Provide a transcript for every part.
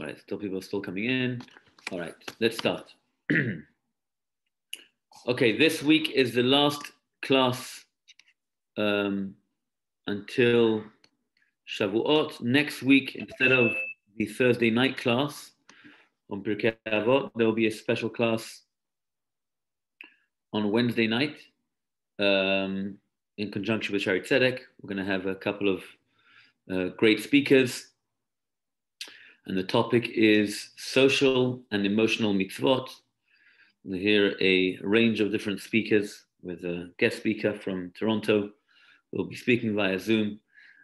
All right, still people are still coming in. All right, let's start. Okay, this week is the last class until Shavuot. Next week, instead of the Thursday night class on Pirkei Avot, there will be a special class on Wednesday night in conjunction with Shari Tzedek. We're going to have a couple of great speakers. And the topic is social and emotional mitzvot. We'll hear a range of different speakers with a guest speaker from Toronto. We'll be speaking via Zoom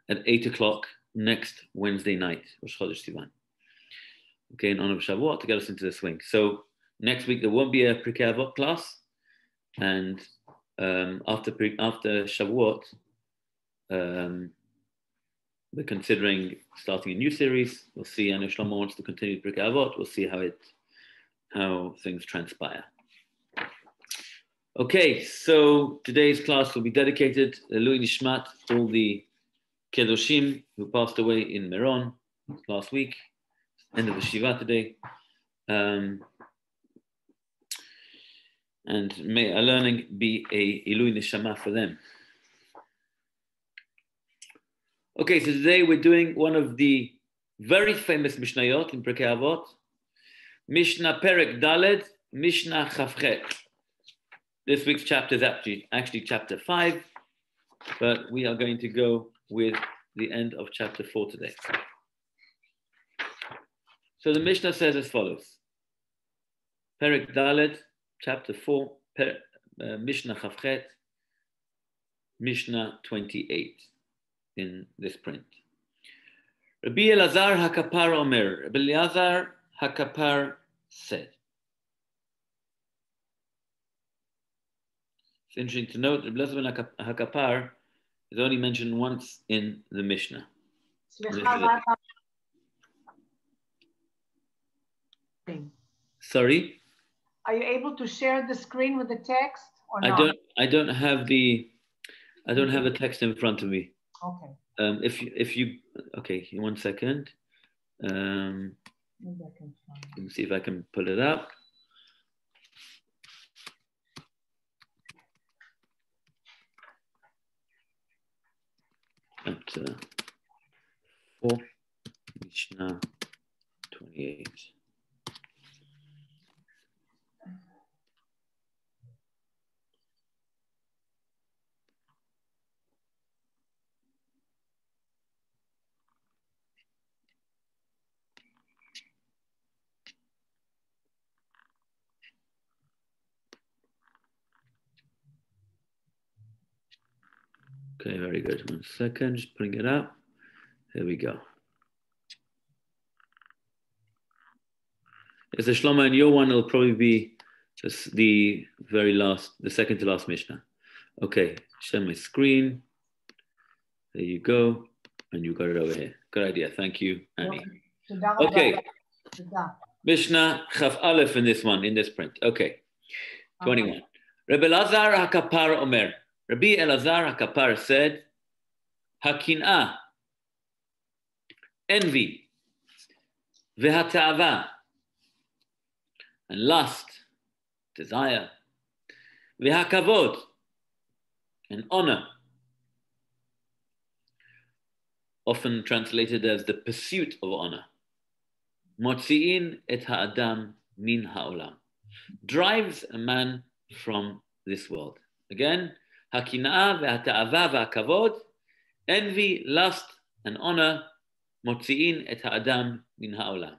at 8 o'clock next Wednesday night, Rosh Chodesh Sivan. Okay, in honor of Shavuot, to get us into the swing. So next week there won't be a Pirkei Avot class, and after Shavuot, we're considering starting a new series. We'll see. I know Shlomo wants to continue Pirkei Avot. We'll see how things transpire. Okay, so today's class will be dedicated to Lui Nishmat, all the Kedoshim who passed away in Meron last week, end of the Shiva today. And may our learning be a Ilui Neshama for them. Okay, so today we're doing one of the very famous Mishnayot in Pirkei Avot, Mishnah Perek Daled, Mishnah Chavchet. This week's chapter is actually chapter 5, but we are going to go with the end of chapter 4 today. So the Mishnah says as follows. Perek Daled, chapter 4, Mishnah Chavchet, Mishnah 28 in this print. Rabbi Elazar HaKapar Omer, Rabbi Elazar HaKapar said. It's interesting to note that Rabbi Elazar HaKapar is only mentioned once in the Mishnah. Sorry? Are you able to share the screen with the text or not? I don't have the text in front of me. Okay. If you okay, 1 second. Maybe I can try. Let me see if I can pull it up. Chapter 4, Mishnah 28. Okay, very good. 1 second, just putting it up. Here we go. As a Shlomo, and your one will probably be just the second to last Mishnah. Okay, share my screen. There you go. And you got it over here. Good idea. Thank you, Annie. Okay. Mishnah Chaf Aleph in this print. Okay. 21. Rabbi Elazar HaKapar Omer. Rabbi Elazar HaKapar said, Hakin'ah, envy, v'hata'ava, and lust, desire, v'hakavod, and honor, often translated as the pursuit of honor, motzi'in et ha'adam min ha'olam, drives a man from this world. Again, Hakina'ah ve'hata'ava ve'hakavod, envy, lust, and honor, motzi'in et ha'adam min ha'olam,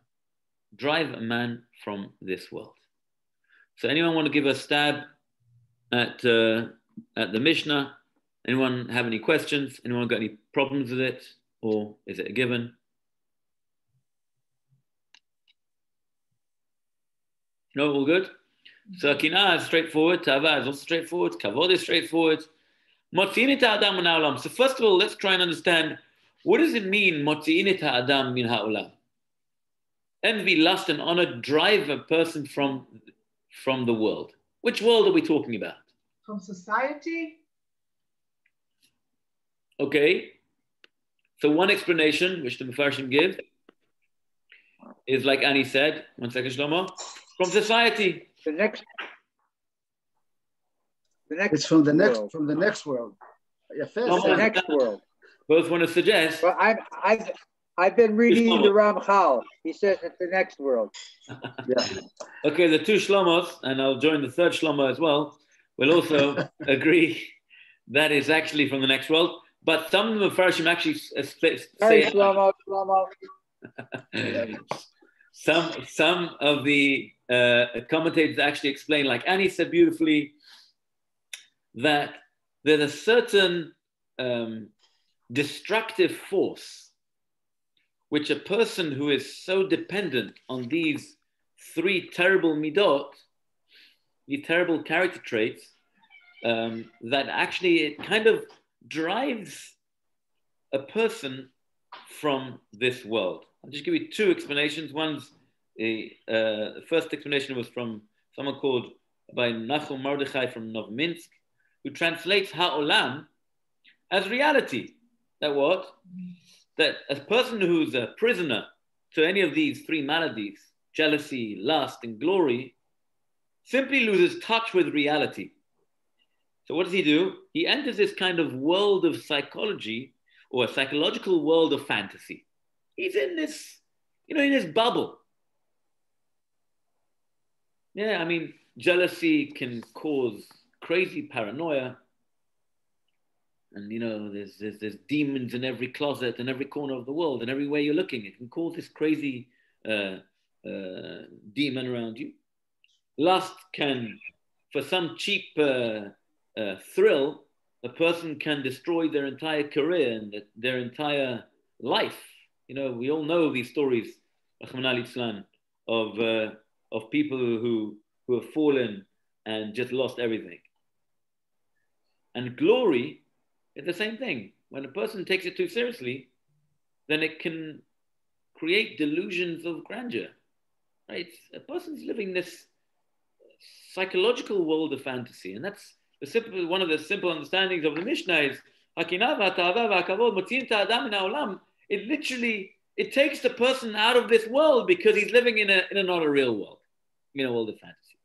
drive a man from this world. So anyone want to give a stab at the Mishnah? Anyone have any questions? Anyone got any problems with it? Or is it a given? No, all good? So Kinah is straightforward, Ta'ava is also straightforward, Kavod is straightforward. Motzi'in ha'adam min ha'olam. So first of all, let's try and understand, what does it mean, Motzi'in ha'adam min ha'olam? Envy, lust, and honor drive a person from the world. Which world are we talking about? From society? Okay. So one explanation, which the Mefarshim give, is like Annie said, one second, Shlomo, from society. The next. It's from the next world. From the next world. The next world. Both want to suggest. Well, I've been reading the Ramchal. He says it's the next world. Yeah. Okay, the two Shlomos, and I'll join the third Shlomo as well, will also agree that is actually from the next world. But some of the Farshim actually say Shlomo. Some of the commentators actually explain, like Annie said beautifully, that there's a certain destructive force which a person who is so dependent on these three terrible midot, these terrible character traits, that actually it kind of drives a person from this world. I'll just give you two explanations. One's the first explanation was from someone called by Nachum Mordechai from Novminsk, who translates Ha'olam as reality. That what? That a person who's a prisoner to any of these three maladies, jealousy, lust, and glory, simply loses touch with reality. So what does he do? He enters this kind of world of psychology, or a psychological world of fantasy. He's in this, in this bubble. Yeah, I mean, jealousy can cause crazy paranoia. And, there's demons in every closet and every corner of the world and everywhere you're looking. It can cause this crazy demon around you. Lust can, for some cheap thrill, a person can destroy their entire career and their entire life. We all know these stories, of people who have fallen and just lost everything. And glory is the same thing. When a person takes it too seriously, then it can create delusions of grandeur, right? A person's living this psychological world of fantasy, and that's one of the simple understandings of the Mishnah is it takes the person out of this world because he's living in a not a real world, world of fantasy.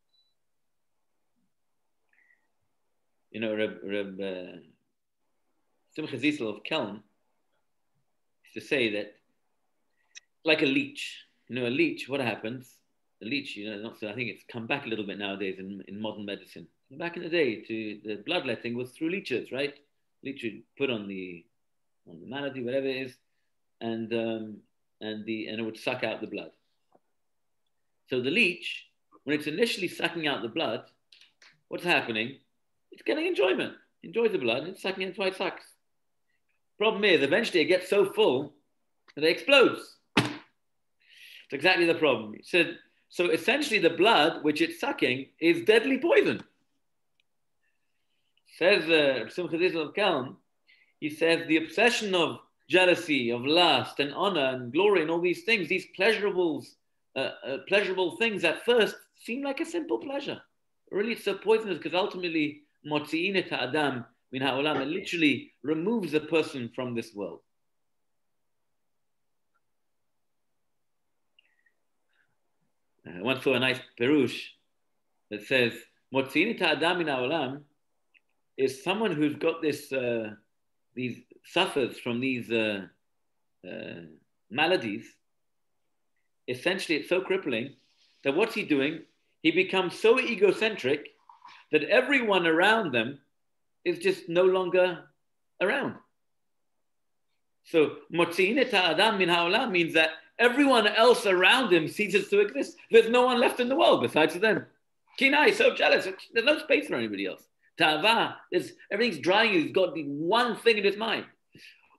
Reb Simcha Zissel of Kelm used to say that, like a leech, a leech, what happens? The leech, I think it's come back a little bit nowadays in modern medicine. Back in the day, the bloodletting was through leeches, right? Leech would put on the malady, whatever it is, and it would suck out the blood. So the leech, when it's initially sucking out the blood, what's happening? It's getting enjoyment. Enjoys the blood, and it's sucking it until it sucks. Problem is, eventually it gets so full that it explodes. It's exactly the problem. He said, so essentially the blood which it's sucking is deadly poison. Says Simcha Zissel of Kelm, he says the obsession of jealousy, of lust and honor and glory and all these things, these pleasurable things at first seem like a simple pleasure. Really, it's so poisonous because ultimately, motzi'in et ha'adam min ha'olam, it literally removes a person from this world. I once saw a nice perush that says, motzi'in et ha'adam min ha'olam is someone who's got this, suffers from these maladies. Essentially, it's so crippling that what's he doing? He becomes so egocentric that everyone around them is just no longer around. So, motzi'in et ha'adam min ha'olam means that everyone else around him ceases to exist. There's no one left in the world besides them. Kina is so jealous. There's no space for anybody else. Ta'ava, everything's drying. He's got the one thing in his mind.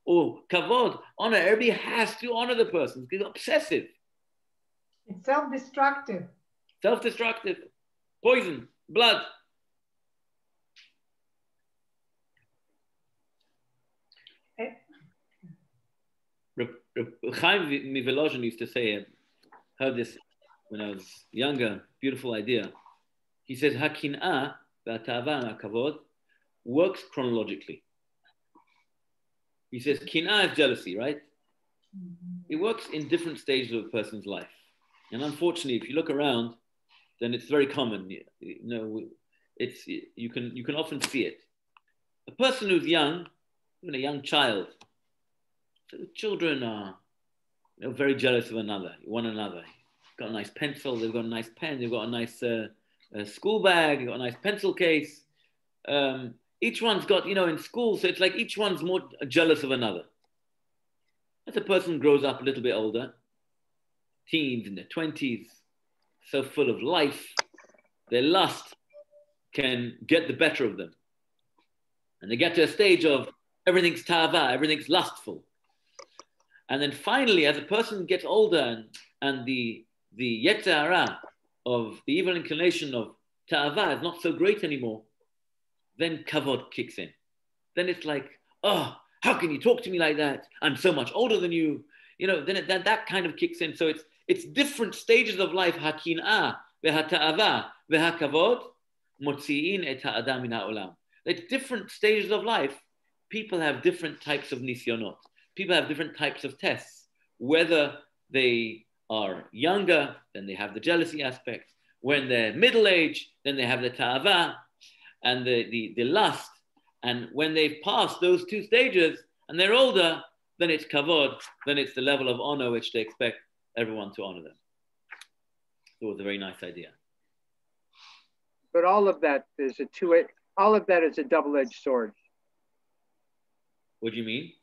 Or kavod, honor. Everybody has to honor the person. He's obsessive. It's self-destructive. Self-destructive. Poison. Blood. Chaim Mivolozhin used to say, I heard this when I was younger, beautiful idea. He says, Hakin'ah v'atava v'kavod works chronologically. He says, Kin'ah is jealousy, right? It works in different stages of a person's life. And unfortunately, if you look around, then it's very common. You can often see it. A person who's young, even a young child, so the children are very jealous of one another. Got a nice pencil, they've got a nice pen, they've got a nice school bag, they've got a nice pencil case. Each one's got, in school, so it's like each one's more jealous of another. As a person grows up a little bit older, teens in their 20s, so full of life, their lust can get the better of them. And they get to a stage of everything's ta'ava, everything's lustful. And then finally, as a person gets older and the yetzer hara of the evil inclination of ta'ava is not so great anymore, then kavod kicks in. Then it's like, oh, how can you talk to me like that? I'm so much older than you. Then that kind of kicks in. So it's different stages of life. Hakin'ah, vehata'ava, vehakavod, motzi'in et ha'adam min ha'olam. At different stages of life, people have different types of nisyonot. People have different types of tests. Whether they are younger, then they have the jealousy aspect. When they're middle-aged, then they have the ta'ava and the lust. And when they've passed those two stages and they're older, then it's kavod, then it's the level of honor which they expect everyone to honor them. So it was a very nice idea. But all of that is a double-edged sword. What do you mean?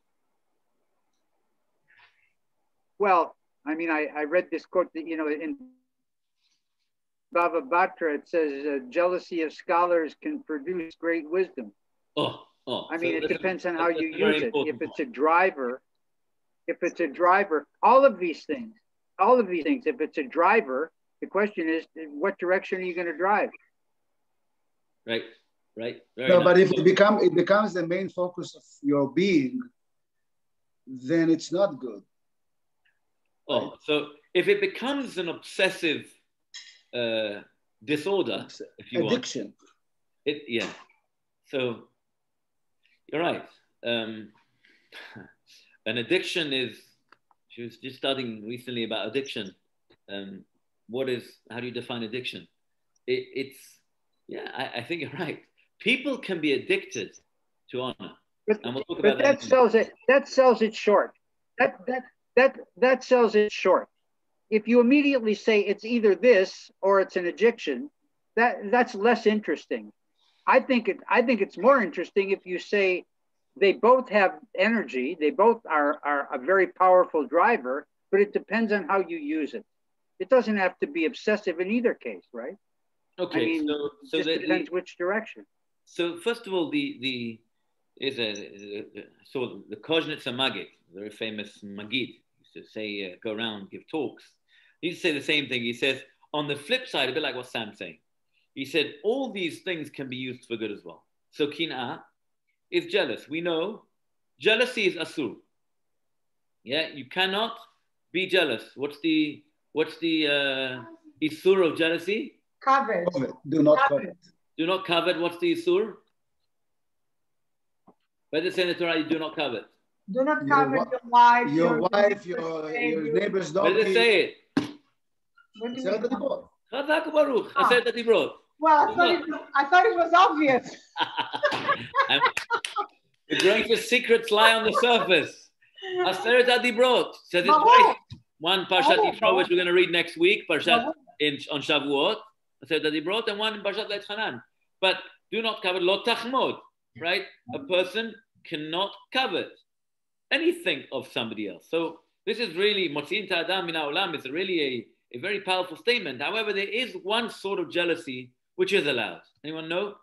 Well, I mean, I read this quote that, in Bava Batra, it says, jealousy of scholars can produce great wisdom. I mean, it depends on how you use it. If it's a driver, all of these things, if it's a driver, the question is, what direction are you going to drive? Right. No, but if it becomes the main focus of your being, then it's not good. Oh, right? So if it becomes an obsessive disorder, if you addiction. Yeah. So you're right. An addiction is. She was just studying recently about addiction. How do you define addiction? I think you're right. People can be addicted to honor. And we'll talk about that. That sells it short. That sells it short. If you immediately say it's either this or it's an addiction, that's less interesting. I think it's more interesting if you say they both have energy, they both are a very powerful driver, but it depends on how you use it. It doesn't have to be obsessive in either case, right? Okay, I mean, it depends which direction. So first of all, the Koznitz Magid, very famous Magid, used to say, go around, give talks. He used to say the same thing. He says, on the flip side, a bit like what Sam's saying, he said, all these things can be used for good as well. So kin'ah is jealous. We know jealousy is asur. Yeah, you cannot be jealous. What's the isur of jealousy? Covet. Do not covet. Do not covet. What's the isur? Where does it say in the Torah you do not covet? Do not covet your wife, your neighbor's dog. Where does it say it? What do you mean? Chazak Baruch. Aseret HaDibrot. Well, I thought it was obvious. The greatest secrets lie on the surface. Aseret HaDibrot says it's right. One Parshat Yitro, which we're going to read next week, Parshat on Shavuot, Aseret HaDibrot, and one in Parshat Leit Hanan. But do not covet, lo tachmod, right? A person cannot covet anything of somebody else. So this is really, Motzi'in ta'adam min ha'olam, is really a very powerful statement. However, there is one sort of jealousy which is allowed. Anyone know?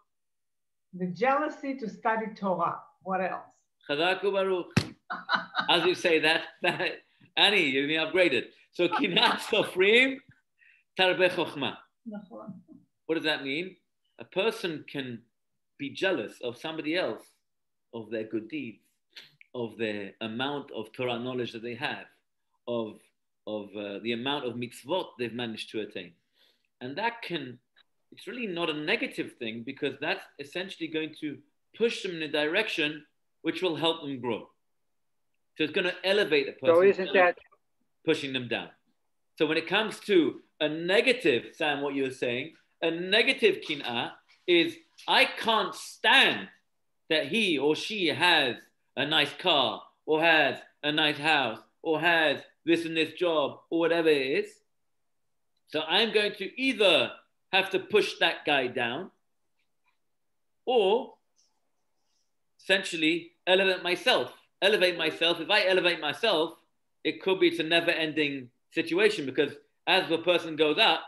The jealousy to study Torah. What else? Chazak Baruch. As you say that Annie, you've been upgraded. So kinat sofrim tarbe chokhmah. What does that mean? A person can be jealous of somebody else, of their good deeds, of the amount of Torah knowledge that they have, of the amount of mitzvot they've managed to attain. And it's really not a negative thing, because that's essentially going to push them in a direction which will help them grow. So it's going to elevate a person. So isn't that pushing them down? So when it comes to a negative, Sam, what you were saying, a negative kin'ah is I can't stand that he or she has a nice car or has a nice house or has this and this job or whatever it is. So I'm going to either have to push that guy down or essentially elevate myself. If I elevate myself, it could be it's a never-ending situation because as the person goes up,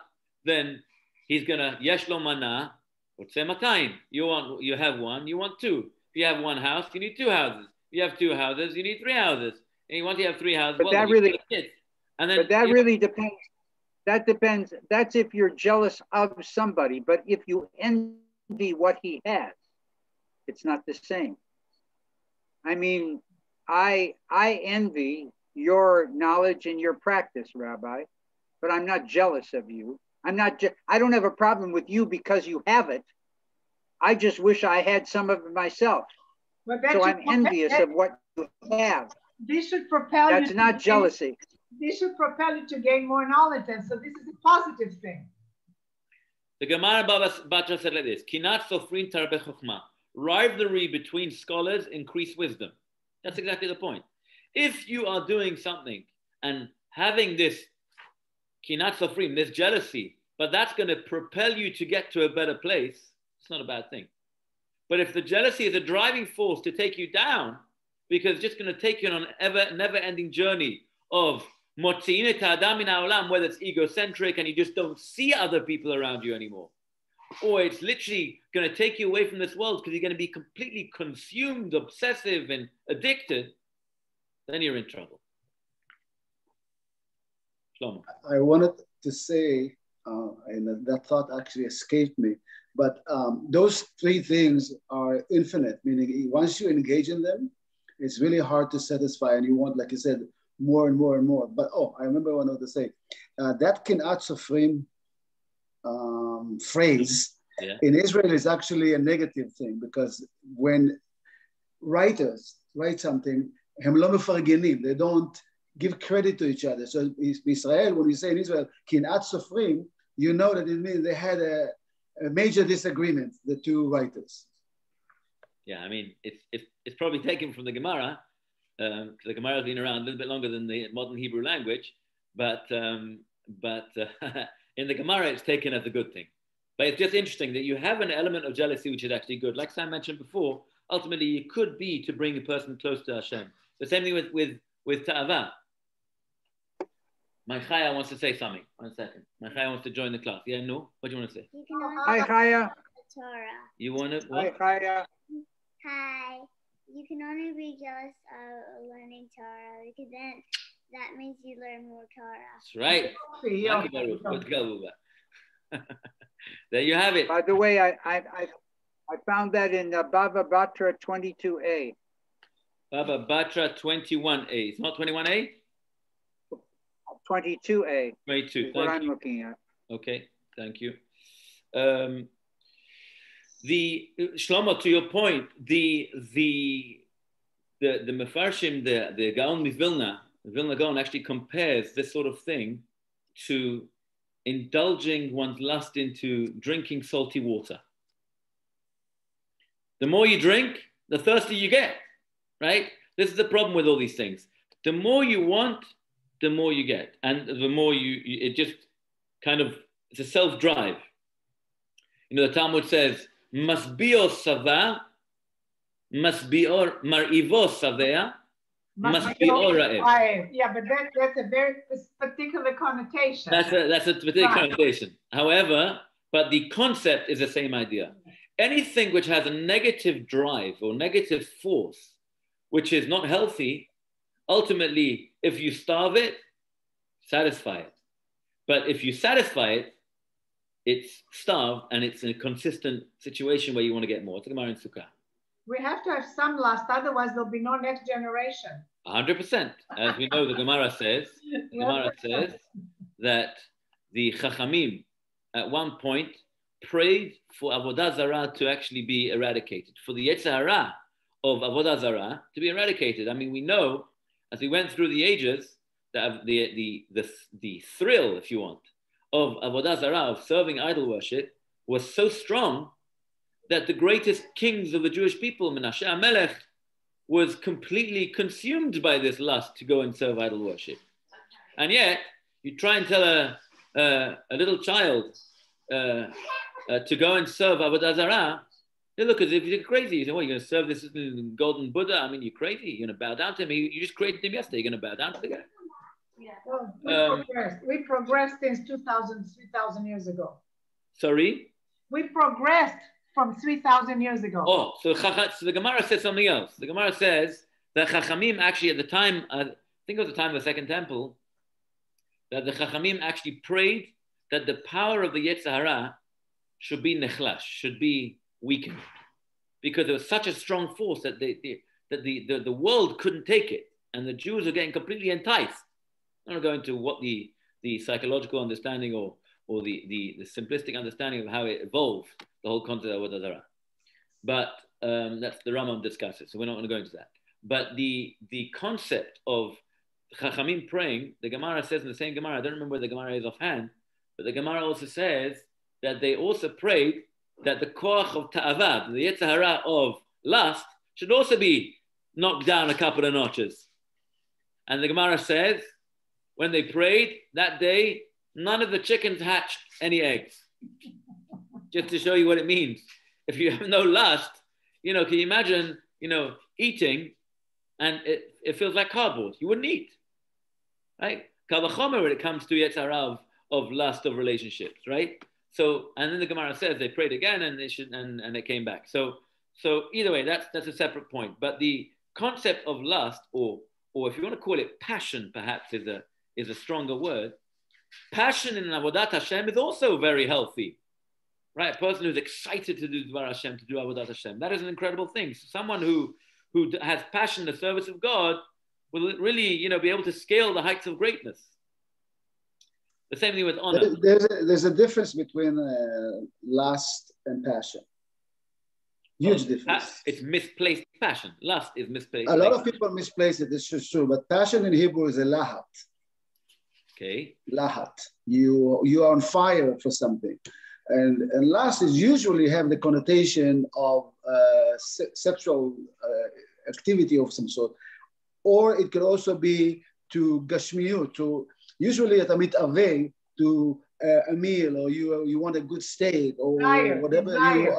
then he's gonna yesh lo mana, you have one, you want two. If you have one house, you need two houses. If you have two houses, you need three houses. And once you have three houses, but that really, and then but that really depends. That depends. That's if you're jealous of somebody. But if you envy what he has, it's not the same. I mean, I envy your knowledge and your practice, Rabbi, but I'm not jealous of you. I don't have a problem with you because you have it. I just wish I had some of it myself. So I'm envious of what you have. This should propel you. That's not jealousy. This should propel you to gain more knowledge, and so this is a positive thing. The Gemara Batra said like this: Kinat sofrin tarbe chokhmah. Rivalry between scholars increase wisdom. That's exactly the point. If you are doing something and having this kinat sofrim, this jealousy, but that's going to propel you to get to a better place, it's not a bad thing. But if the jealousy is a driving force to take you down, because it's just going to take you on an never-ending journey of motzi'in et ha'adam min ha'olam, whether it's egocentric and you just don't see other people around you anymore, or it's literally going to take you away from this world because you're going to be completely consumed, obsessive, and addicted, then you're in trouble. Shlomo. I wanted to say, and that thought actually escaped me, but those three things are infinite, meaning once you engage in them, it's really hard to satisfy, and you want, like you said, more and more and more. But I remember what I wanted to say. That kin'at sofrim phrase in Israel is actually a negative thing, because when writers write something, הם לא מפרגנים, they don't give credit to each other. So in Israel, when we say in Israel, kin'at sofrim, you know that it means they had a major disagreement, the two writers. Yeah, I mean, it's probably taken from the Gemara, because the Gemara has been around a little bit longer than the modern Hebrew language, but in the Gemara, it's taken as a good thing. But it's just interesting that you have an element of jealousy, which is actually good. Like Sam mentioned before, ultimately, it could be to bring a person close to Hashem. The same thing with ta'ava. My Chaya wants to say something. 1 second. My Chaya wants to join the class. Yeah, no? What do you want to say? Hi, Chaya. Torah. You want to? Hi, Chaya. Hi. You can only be jealous of learning Torah because then that means you learn more Torah. That's right. There you have it. By the way, I found that in Bava Batra 22a. Bava Batra 21a. It's not 21a? 22a. 22. What I'm looking at. Okay, thank you. The Shlomo, to your point, the Mefarshim, the Gaon Mivilna, the Vilna Gaon actually compares this sort of thing to indulging one's lust into drinking salty water. The more you drink, the thirstier you get, right? This is the problem with all these things. The more you want, the more you get. And the more it just kind of, it's a self-drive. You know, the Talmud says, Masbior sava, masbior marivo savea, masbior ra'ev. Yeah, but that's a very particular connotation. That's a particular connotation. However, but the concept is the same idea. Anything which has a negative drive or negative force, which is not healthy, ultimately, if you starve it, satisfy it. But if you satisfy it, it's starved and it's in a consistent situation where you want to get more. It's the Gemara in Sukkah. We have to have some lust, otherwise there'll be no next generation. 100%. As we know, the Gemara says that the Chachamim at one point prayed for Avodah Zarah to actually be eradicated, for the Yetzer Hara of Avodah Zarah to be eradicated. I mean, we know, as we went through the ages, the thrill, if you want, of avodah zarah, of serving idol worship, was so strong that the greatest kings of the Jewish people, Menashe HaMelech, was completely consumed by this lust to go and serve idol worship. And yet, you try and tell a little child to go and serve avodah zarah, they look as if you're crazy. You say, well, you're going to serve this golden Buddha? I mean, you're crazy. You're going to bow down to him. You just created him yesterday. You're going to bow down to the guy. Yeah. Well, we progressed since 3,000 years ago. Sorry? We progressed from 3,000 years ago. Oh, so the Gemara says something else. The Gemara says that Chachamim actually at the time, I think it was the time of the Second Temple, that the Chachamim actually prayed that the power of the Yetzer Hara should be nechlash, should be weakened, because there was such a strong force that the world couldn't take it, and the Jews are getting completely enticed. I'm not going into what the psychological understanding or the simplistic understanding of how it evolved, the whole concept of Avodah Zarah. But that's the Rambam discusses, so we're not going to go into that. But the concept of Chachamim praying, the Gemara says in the same Gemara, I don't remember where the Gemara is offhand, but the Gemara also says that they also prayed that the koach of ta'avad, the Yetzer Hara of lust, should also be knocked down a couple of notches. And the Gemara says, when they prayed that day, none of the chickens hatched any eggs. Just to show you what it means. If you have no lust, can you imagine, eating and it feels like cardboard? You wouldn't eat, right? Kal v'chomer when it comes to Yetzer Hara of lust of relationships, right? So, and then the Gemara says they prayed again and and it came back. So either way, that's a separate point. But the concept of lust, or if you want to call it passion, perhaps is a stronger word. Passion in Avodat Hashem is also very healthy, right? A person who's excited to do Dvar Hashem, to do Avodat Hashem, that is an incredible thing. So someone who has passion in the service of God will really, be able to scale the heights of greatness. The same thing with honor. There's a difference between lust and passion. Huge difference. It's misplaced passion. Lust is misplaced. A lot of people misplace it. This is true, but passion in Hebrew is a lahat. Okay. Lahat. You are on fire for something, and lust is usually have the connotation of sexual activity of some sort, or it could also be to gashmiyu, to usually at a mitaveh, to a meal, or you want a good steak, or whatever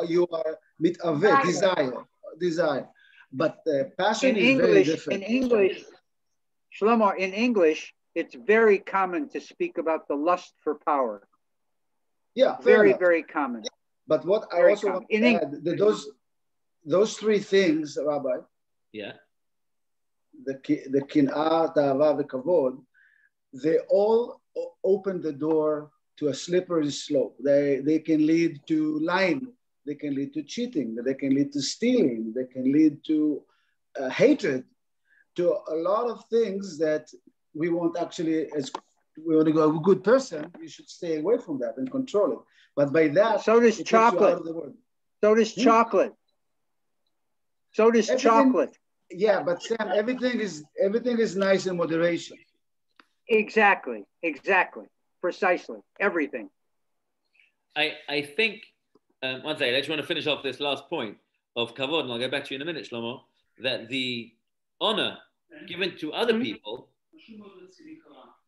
you are mitaveh, desire. But passion is very different. In English, Shlomo, in English, it's very common to speak about the lust for power. Yeah, very common. But what I also want to add, that those three things, Rabbi. Yeah. The kin'ah, ta'ava, the kavod, they all open the door to a slippery slope. They can lead to lying, they can lead to cheating, they can lead to stealing, they can lead to hatred, to a lot of things that we want actually, as we want to go a good person, we should stay away from that and control it. But by that, so does chocolate. So does chocolate. So does chocolate. Yeah, but Sam, everything is nice in moderation. Exactly. Precisely. Everything. I think, one second, I just want to finish off this last point of kavod, and I'll get back to you in a minute, Shlomo, that the honor given to other people,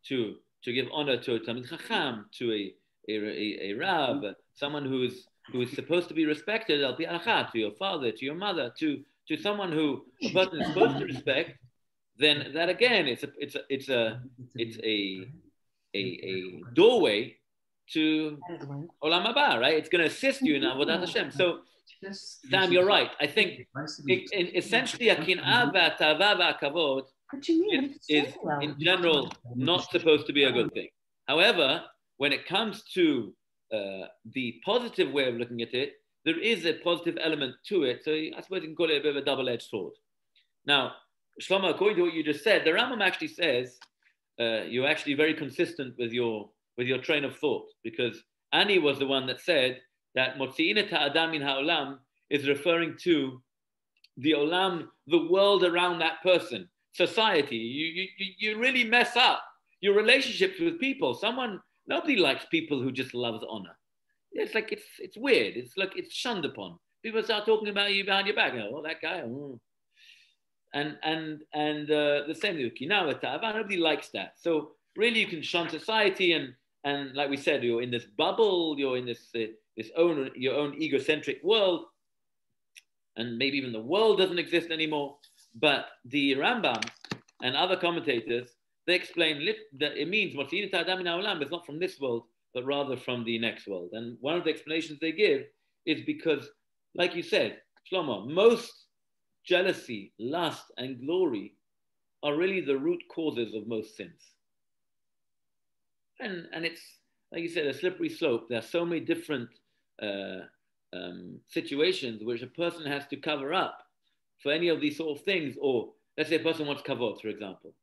to give honor to a Talmid Chacham, to a Rab, someone who is supposed to be respected, al pi halacha, to your father, to your mother, to someone who a person is supposed to respect, then that again, it's a doorway to Olam Haba, right? It's going to assist you in Avodat Hashem. So, Sam, you're right. I think essentially a kin'ah v'atava v'akavod is in general not supposed to be a good thing. However, when it comes to the positive way of looking at it, there is a positive element to it. So I suppose you can call it a bit of a double-edged sword. Now, Shlomo, according to what you just said, the Rambam actually says you're actually very consistent with your train of thought, because Ani was the one that said that Motzi'ina ta'adam min ha'olam is referring to the olam, the world around that person, society. You really mess up your relationships with people. Nobody likes people who just loves honor. It's like, it's weird. It's like, it's shunned upon. People start talking about you behind your back. Oh, that guy. Oh. And the same with Kina, nobody likes that. So really you can shun society and like we said, you're in this bubble, you're in your own egocentric world, and maybe even the world doesn't exist anymore. But the Rambam and other commentators, they explain that it means it's not from this world, but rather from the next world. And one of the explanations they give is because, like you said, Shlomo, most jealousy, lust, and glory are really the root causes of most sins. And it's, like you said, a slippery slope. There are so many different situations which a person has to cover up for any of these sort of things. Or let's say a person wants kavod, for example.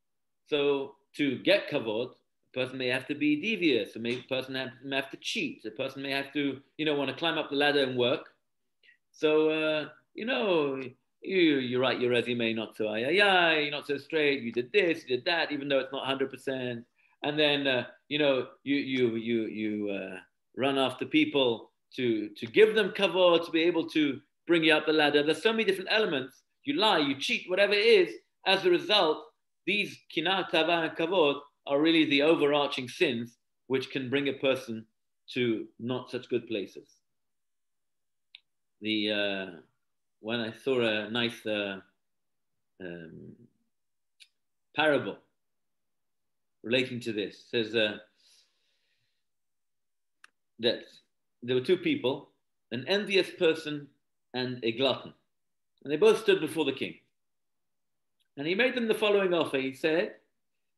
So to get kavod, a person may have to be devious. A person may have to cheat. A person may have to, want to climb up the ladder and work. So, you write your resume not so you're not so straight. You did this, you did that, even though it's not 100%. And then, you run after people to give them kavod, to be able to bring you up the ladder. There's so many different elements. You lie, you cheat, whatever it is. As a result, these kina, tava, and kavod are really the overarching sins which can bring a person to not such good places. When I saw a nice parable relating to this, says that there were two people, an envious person and a glutton, and they both stood before the king. And he made them the following offer. He said,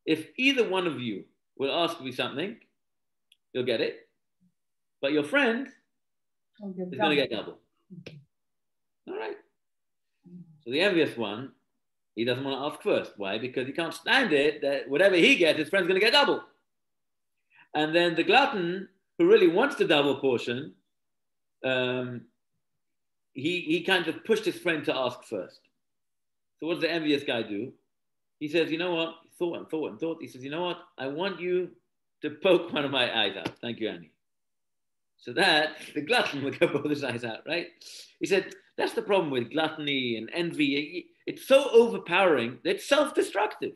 if either one of you will ask me something, you'll get it, but your friend is going to get double. All right. So the envious one, he doesn't want to ask first. Why? Because he can't stand it that whatever he gets, his friend's going to get double. And then the glutton, who really wants the double portion, he kind of pushed his friend to ask first. So what does the envious guy do? He says, you know what? Thought. He says, you know what? I want you to poke one of my eyes out. Thank you, Annie. So that the glutton will go poke his eyes out, right? He said, that's the problem with gluttony and envy. It's so overpowering that it's self-destructive.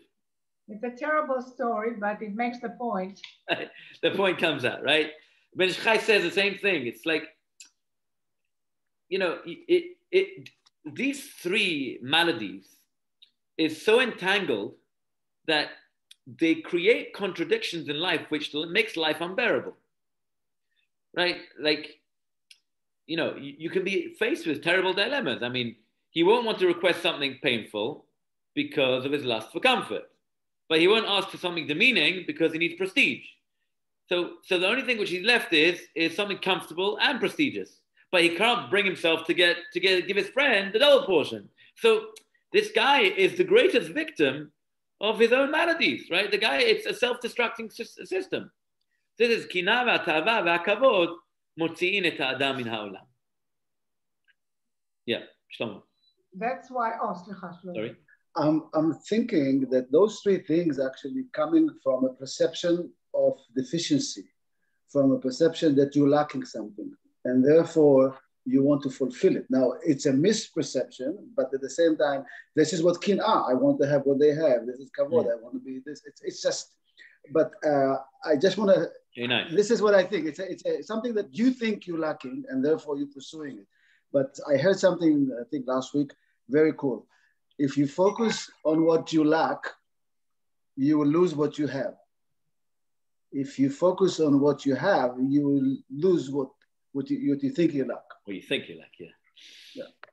It's a terrible story, but it makes the point. The point comes out, right? Ben Ish Chai says the same thing. It's like, these three maladies is so entangled that they create contradictions in life, which makes life unbearable, right? Like, you can be faced with terrible dilemmas. I mean, he won't want to request something painful because of his lust for comfort, but he won't ask for something demeaning because he needs prestige. So the only thing which he's left is something comfortable and prestigious, but he can't bring himself to give his friend the double portion. So this guy is the greatest victim of his own maladies, right? The guy, it's a self-destructing system. This is kina v'atava v'akavod motzi'in et ha'adam min ha'olam. Yeah, Shlomo. That's why, Shlomo. Sorry. I'm thinking that those three things actually coming from a perception of deficiency, from a perception that you're lacking something, and therefore you want to fulfill it. Now, it's a misperception, but at the same time, this is what kin are. I want to have what they have. This is kavod. I want to be this. It's just, but I just want to, nice. This is what I think. It's something that you think you're lacking, and therefore you're pursuing it. But I heard something, I think last week, very cool. If you focus on what you lack, you will lose what you have. If you focus on what you have, you will lose what you think you lack. What you think you lack,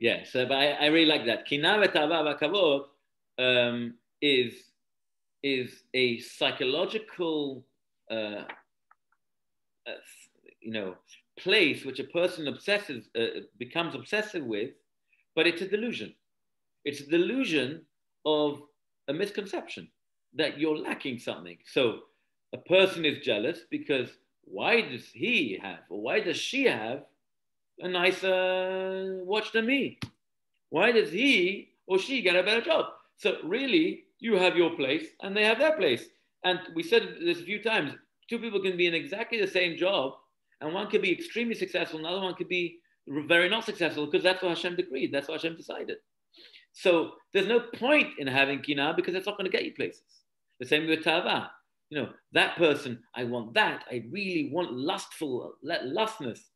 yeah. So, but I really like that. Kina v'tava v'kavod is a psychological, place which a person becomes obsessive with, but it's a delusion. It's a delusion of a misconception that you're lacking something. So a person is jealous because why does he have, or why does she have a nicer watch than me? Why does he or she get a better job? So really, you have your place and they have their place. And we said this a few times, two people can be in exactly the same job, and one could be extremely successful, and the other one could be very not successful, because that's what Hashem decreed, that's what Hashem decided. So there's no point in having kina, because it's not going to get you places. The same with tava. You know, that person, I want that, I really want lustness,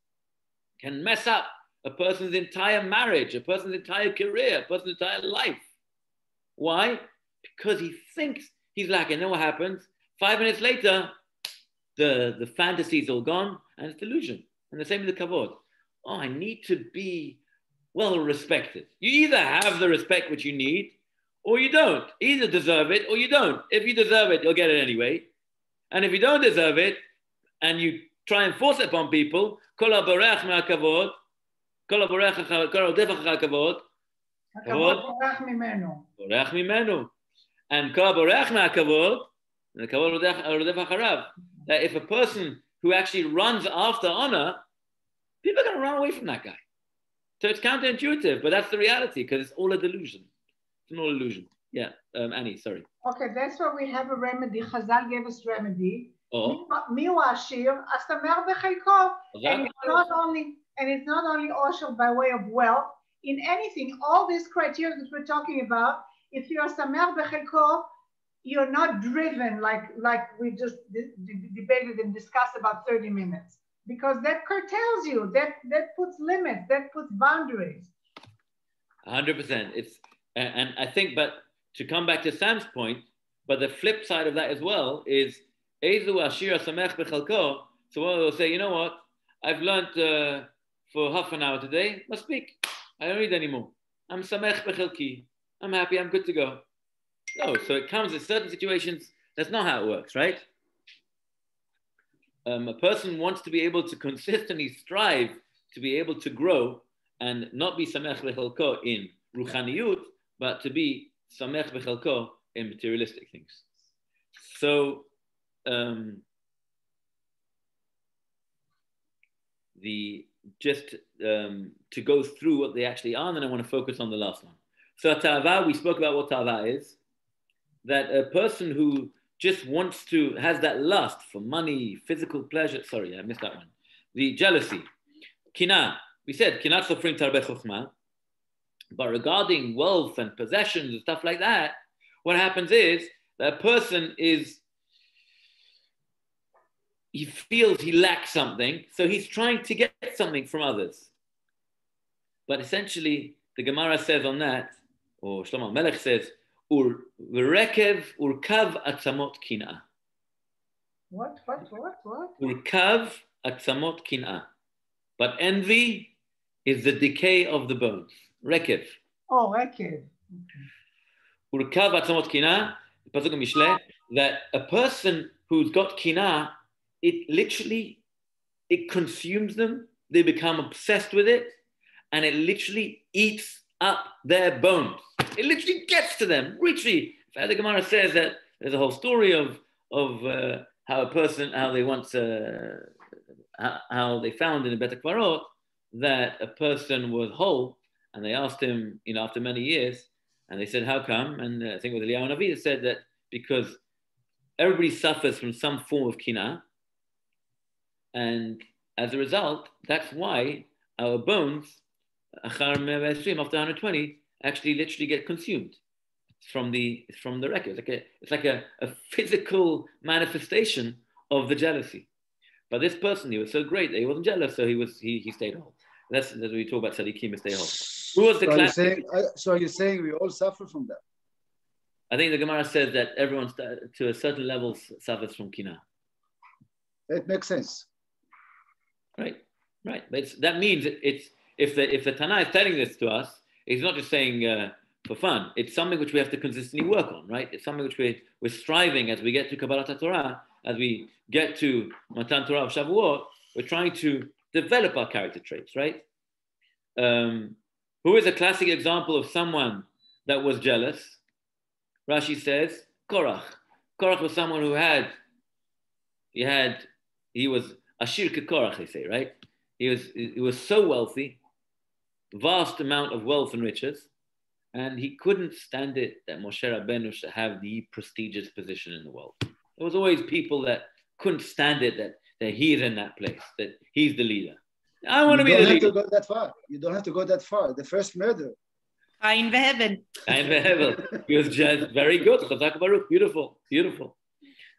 can mess up a person's entire marriage, a person's entire career, a person's entire life. Why? Because he thinks he's lacking. And then what happens? 5 minutes later, the fantasy is all gone, and it's delusion. And the same with the kavod. Oh, I need to be well respected. You either have the respect which you need, or you don't. Either deserve it or you don't. If you deserve it, you'll get it anyway. And if you don't deserve it, and you try and force it upon people, kol haborech me'akavod, kol rodef achar hakavod, borech mimenu. And kol haborech me'akavod, and the kavod rodef acharav. That if a person who actually runs after honor, people are going to run away from that guy. So it's counterintuitive, but that's the reality, because it's all a delusion. It's an all illusion. Yeah, Annie, sorry. Okay, that's why we have a remedy. Chazal gave us remedy. Oh. Miu ashir, asamer b'chelko. And it's not only osher by way of wealth. In anything, all these criteria that we're talking about, if you're samer b'chelko, you're not driven like we just debated and discussed about 30 minutes. Because that curtails you, that puts limits, that puts boundaries. 100%. And I think, but to come back to Sam's point, but the flip side of that as well is, Ezu ashir samech b'chalko. So one will say, you know what? I've learned for half an hour today. Must speak. I don't read anymore. I'm samech b'chalki. I'm happy. I'm good to go. No, so it comes in certain situations. That's not how it works, right? A person wants to be able to consistently strive to be able to grow and not be samech b'chalko in ruchaniyut, but to be samech b'chalko in materialistic things. So to go through what they actually are, and then I want to focus on the last one. So tava, we spoke about what tava is. That a person who just has that lust for money, physical pleasure. Sorry, I missed that one. The jealousy. Kina. We said, kina sofrim tarbe chokhmah. But regarding wealth and possessions and stuff like that, what happens is that a person he feels he lacks something, so he's trying to get something from others. But essentially, the Gemara says on that, or Shlomo Melech says, Urkav atzamot kin'ah. What? Urkav atzamot kin'ah. But envy is the decay of the bones. Rekev. Oh, rekev. Urkav atzamot kin'ah, Pasuk Mishle, that a person who's got kin'ah, it consumes them, they become obsessed with it, and it literally eats up their bones. It literally gets to them. Literally, the Gemara says that there's a whole story of how they found in the Bet HaKvarot that a person was whole, and they asked him, after many years, and they said, how come? And I think with Eliyahu Navi said that because everybody suffers from some form of kinah, and as a result, that's why our bones, after 120, actually literally get consumed from the record. It's like a physical manifestation of the jealousy. But this person, he was so great that he wasn't jealous, so he stayed whole. That's what we talk about tzaddikim, stay whole. Who was the classic? So you're saying we all suffer from that? I think the Gemara says that everyone to a certain level suffers from kinah. It makes sense. Right. But that means if the Tanna is telling this to us, it's not just saying for fun. It's something which we have to consistently work on, right? It's something which we're striving as we get to Kabbalat Torah, as we get to Matan Torah of Shavuot, we're trying to develop our character traits, right? Who is a classic example of someone that was jealous? Rashi says, Korach. Korach was someone who he was Ashir Korach, they say, right? He was so wealthy, vast amount of wealth and riches, and he couldn't stand it that Moshe Rabbeinu should have the prestigious position in the world. There was always people that couldn't stand it that he's in that place, that he's the leader. I want to be the leader. You don't have to go that far. You don't have to go that far. The first murder. Ein Behevel. Ein Behevel. He was just very good. Chazak Baruch. Beautiful. Beautiful.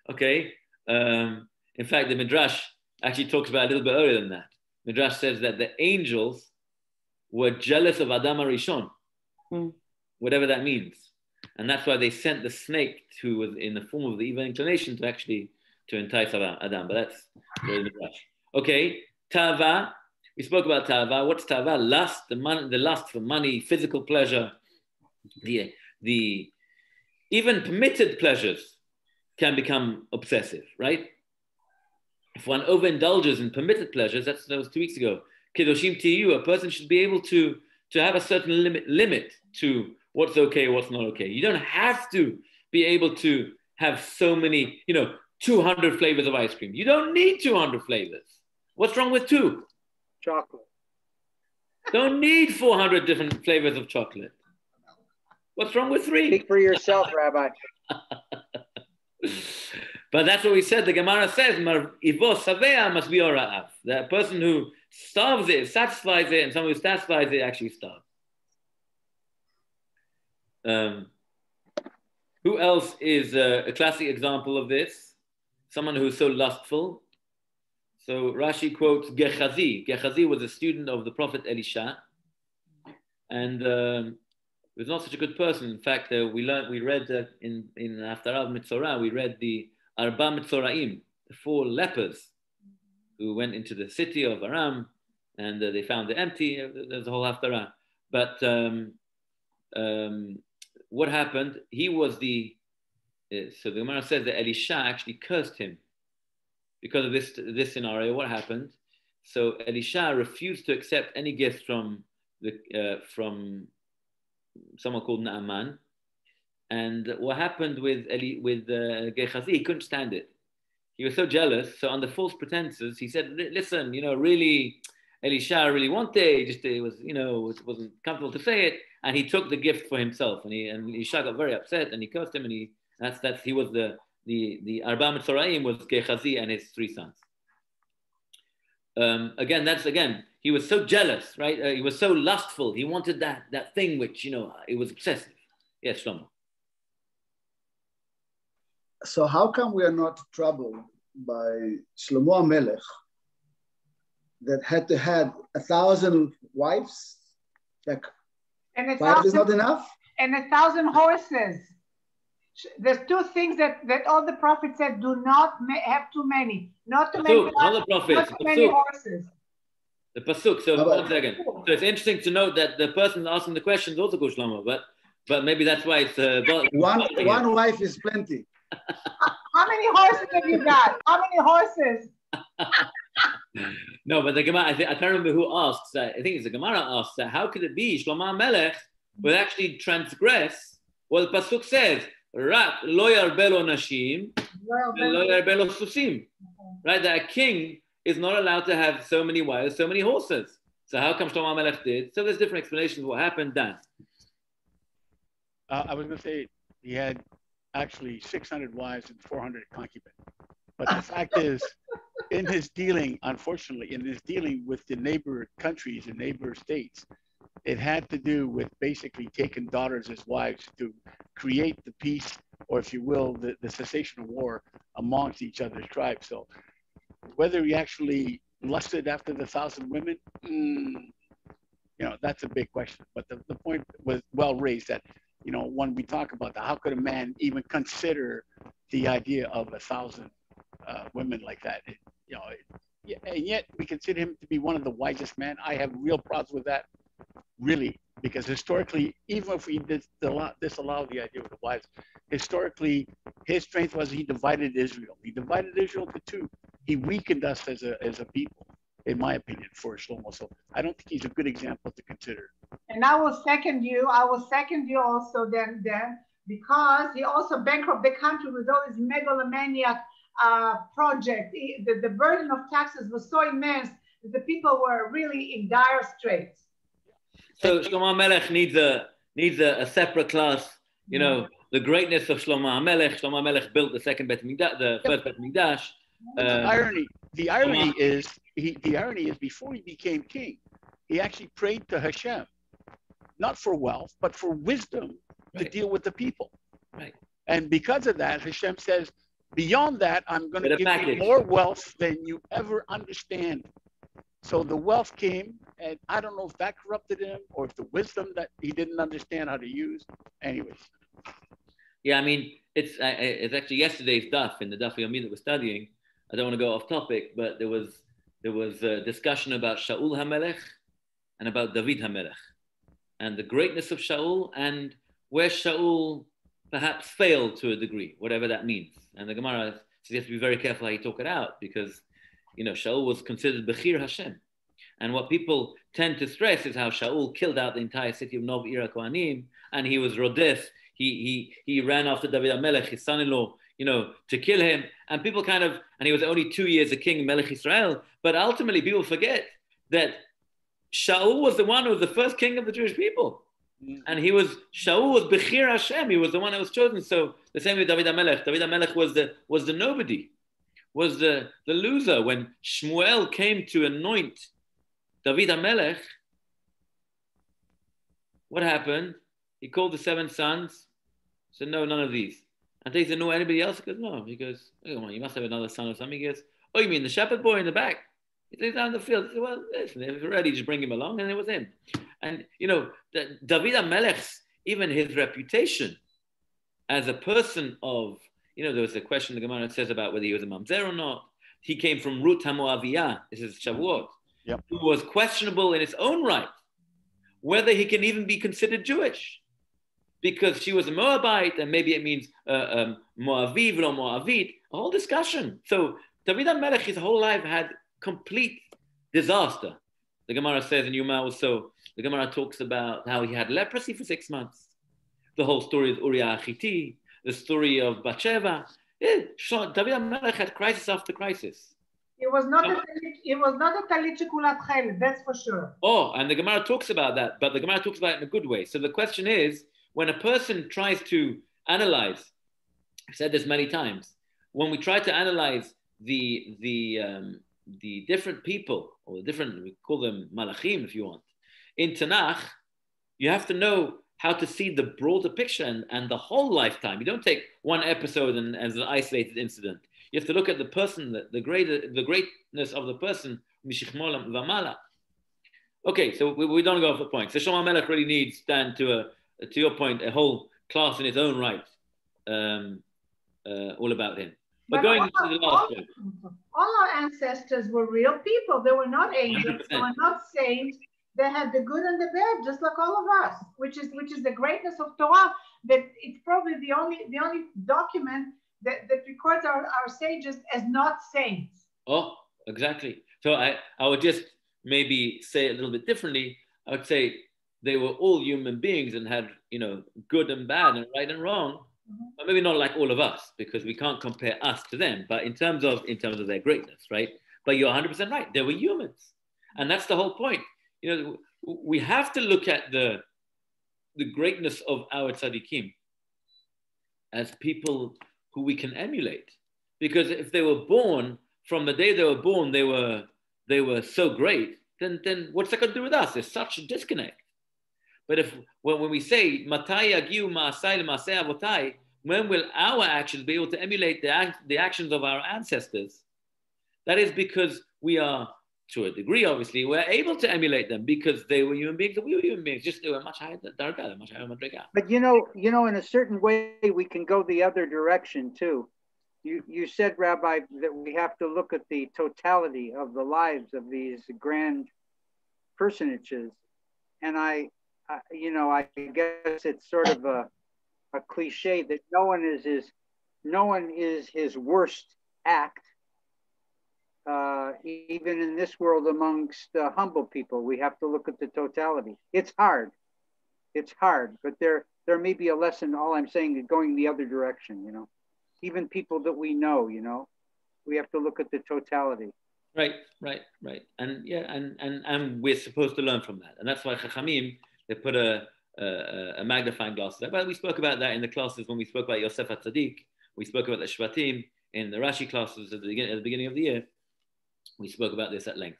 Okay. In fact, the Midrash actually talks about it a little bit earlier than that. Midrash says that the angels were jealous of Adam Arishon, whatever that means. And that's why they sent the snake who was in the form of the evil inclination to entice Adam. But that's the Midrash. Okay, Tava. We spoke about Tava. What's Tava? Lust, the lust for money, physical pleasure. The even permitted pleasures can become obsessive, right? If one overindulges in permitted pleasures, that was 2 weeks ago. Kedoshim Tiyu, a person should be able to have a certain limit to what's okay, what's not okay. You don't have to be able to have so many, 200 flavors of ice cream. You don't need 200 flavors. What's wrong with 2? Chocolate. Don't need 400 different flavors of chocolate. What's wrong with 3? Speak for yourself, Rabbi. But that's what we said. The Gemara says, "Ivo savea must be ora'av." The person who starves it, satisfies it, and someone who satisfies it actually starves. Who else is a classic example of this? Someone who's so lustful. So Rashi quotes Gehazi. Gehazi was a student of the prophet Elisha, and he was not such a good person. In fact, we read in Haftarah of Mitzorah, we read the Arba Mitzoraim, the 4 lepers who went into the city of Aram, and they found it empty. There's a whole Haftarah. But what happened? He was so the Gemara says that Elisha actually cursed him because of this scenario. What happened? So Elisha refused to accept any gift from someone called Naaman. And what happened with Gehazi, he couldn't stand it. He was so jealous. So under false pretenses, he said, listen, really, Elisha really wanted, it wasn't comfortable to say it. And he took the gift for himself. And Elisha got very upset and he cursed him. And he was the Arba Mitzoraim was Gehazi and his 3 sons. He was so jealous, right? He was so lustful. He wanted that thing which, it was obsessive. Yes, Shlomo. So how come we are not troubled by Shlomo HaMelech that had to have 1,000 wives? Like, and 5 is not enough? And 1,000 horses. There's 2 things that all the prophets said: do not have too many, not too many, not too many horses. The pasuk. So 1 second. So it's interesting to note that the person asking the question is also Gush Shlomo, but maybe that's why it's one wife is plenty. How many horses have you got? How many horses? No, but the Gemara, I can't remember who asks. I think it's the Gemara asks that how could it be Shlomo HaMelech would actually transgress what the pasuk says? Rak lo yarbelo nashim, lo yarbelo susim. Right, that a king is not allowed to have so many wives, so many horses. So how come Shlomo HaMelech did? So there's different explanations of what happened. Dan. I was going to say he had actually 600 wives and 400 concubines. But the fact is, in his dealing with the neighbor countries and neighbor states, it had to do with basically taking daughters as wives to create the peace, or if you will, the cessation of war amongst each other's tribes. So whether he actually lusted after the 1,000 women, that's a big question. But the point was well raised that, when we talk about that, how could a man even consider the idea of 1,000 women like that? And yet we consider him to be one of the wisest men. I have real problems with that, really, because historically, even if we disallow the idea of the wives, historically, his strength was he divided Israel. He divided Israel into 2. He weakened us as a people, in my opinion, for Shlomo. So I don't think he's a good example to consider. And I will second you. Also then, because he also bankrupted the country with all his megalomaniac project. The burden of taxes was so immense that the people were really in dire straits. So Shlomo HaMelech needs a separate class, the greatness of Shlomo HaMelech. Shlomo HaMelech built the second Bet Mikdash, the first Bet Mikdash. The irony is before he became king, he actually prayed to Hashem, not for wealth, but for wisdom to deal with the people. Right. And because of that, Hashem says, beyond that, I'm going to give you package. more wealth than you ever understand. So the wealth came, and I don't know if that corrupted him or if the wisdom that he didn't understand how to use. Anyways. Yeah, I mean, it's actually yesterday's daf, in the daf yomi that we're studying. I don't want to go off topic, but there was a discussion about Shaul HaMelech and about David HaMelech and the greatness of Shaul and where Shaul perhaps failed to a degree, whatever that means. And the Gemara says you have to be very careful how you talk it out because, Shaul was considered Bechir Hashem. And what people tend to stress is how Shaul killed out the entire city of Nov Ira Kohanim, and he was Rodef. He ran after David HaMelech, his son-in-law, to kill him. And people and he was only 2 years a king, Melech Israel. But ultimately, people forget that Shaul was the one who was the first king of the Jewish people. And Shaul was Bechir Hashem. He was the one that was chosen. So the same with David HaMelech. David HaMelech was the nobody, was the loser. When Shmuel came to anoint David HaMelech, what happened? He called the 7 sons, said, no, none of these. And they said, no, anybody else? He goes, no. He goes, oh, you must have another son or something. He goes, oh, you mean the shepherd boy in the back? He's down the field. He said, well, listen, if you're ready, just bring him along. And it was him. And, David HaMelech's, even his reputation as a person of, there was a question the Gemara says about whether he was a mamzer or not. He came from Ruth HaMoaviyah. This is Shavuot. Yep. Who was questionable in its own right, whether he can even be considered Jewish. Because she was a Moabite, and maybe it means Moaviv or Moavit, a whole discussion. So David HaMelech, his whole life had complete disaster. The Gemara says in Yuma also, the Gemara talks about how he had leprosy for 6 months. The whole story of Uriah Achiti, the story of Bathsheba. David HaMelech had crisis after crisis. It was not a talit shekulat chel, that's for sure. Oh, and the Gemara talks about that, but the Gemara talks about it in a good way. So the question is, when a person tries to analyze, I've said this many times, when we try to analyze the different people, or the different, we call them malachim if you want, in Tanakh, you have to know how to see the broader picture and the whole lifetime. You don't take one episode and as an isolated incident. You have to look at the person, the greatness of the person, mishichmol v'mala. Okay, so we don't go off the point. So Shlomo HaMelech really needs, Dan, to your point, a whole class in its own right, all about him. But going to the last point. All our ancestors were real people. They were not angels. 100%. They were not saints. They had the good and the bad, just like all of us, which is the greatness of Torah. That it's probably the only document that records our sages as not saints. Oh, exactly. So I would just maybe say it a little bit differently. I would say they were all human beings and had, good and bad and right and wrong. But maybe not like all of us, because we can't compare us to them. But in terms of their greatness, right? But you're 100% right. They were humans, and that's the whole point. We have to look at the greatness of our tzaddikim as people who we can emulate, because if they were born from the day they were born, they were so great. Then what's that got to do with us? There's such a disconnect. But when we say Matai yagiu ma'asai le'masei avotai, when will our actions be able to emulate the actions of our ancestors? That is because we are, to a degree, obviously, we're able to emulate them because they were human beings and we were human beings. Just they were much higher darga, much higher madriga. But in a certain way, we can go the other direction too. You said, Rabbi, that we have to look at the totality of the lives of these grand personages, and I guess it's sort of a cliche that no one is his worst act. Even in this world, amongst humble people, we have to look at the totality. It's hard, but there may be a lesson. All I'm saying is going the other direction. Even people that we know, we have to look at the totality. Right, and yeah, and we're supposed to learn from that, and that's why Chachamim, they put a a magnifying glass. But we spoke about that in the classes when we spoke about Yosef HaTzadik. We spoke about the Shvatim in the Rashi classes at the beginning of the year. We spoke about this at length.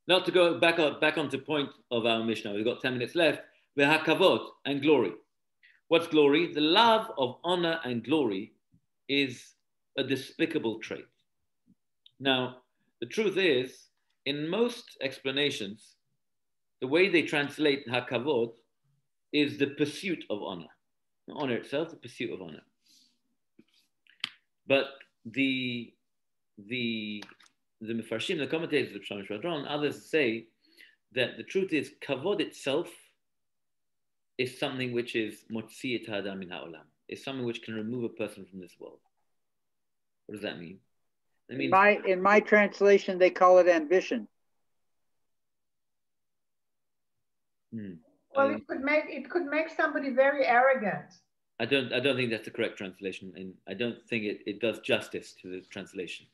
Now to go back on to point of our Mishnah. We've got 10 minutes left. V'hakavod, and glory. What's glory? The love of honor and glory is a despicable trait. Now, the truth is, in most explanations, the way they translate hakavod is the pursuit of honor. Not honor itself, the pursuit of honor. But the Mefarshim, the commentators of Shamish Radron, others say that the truth is kavod itself is something which is motzi et ha'adam min ha'olam. It's something which can remove a person from this world. What does that mean? That means, in my translation, they call it ambition. Well, it could make somebody very arrogant. I don't think that's the correct translation, and I don't think it does justice to the translation.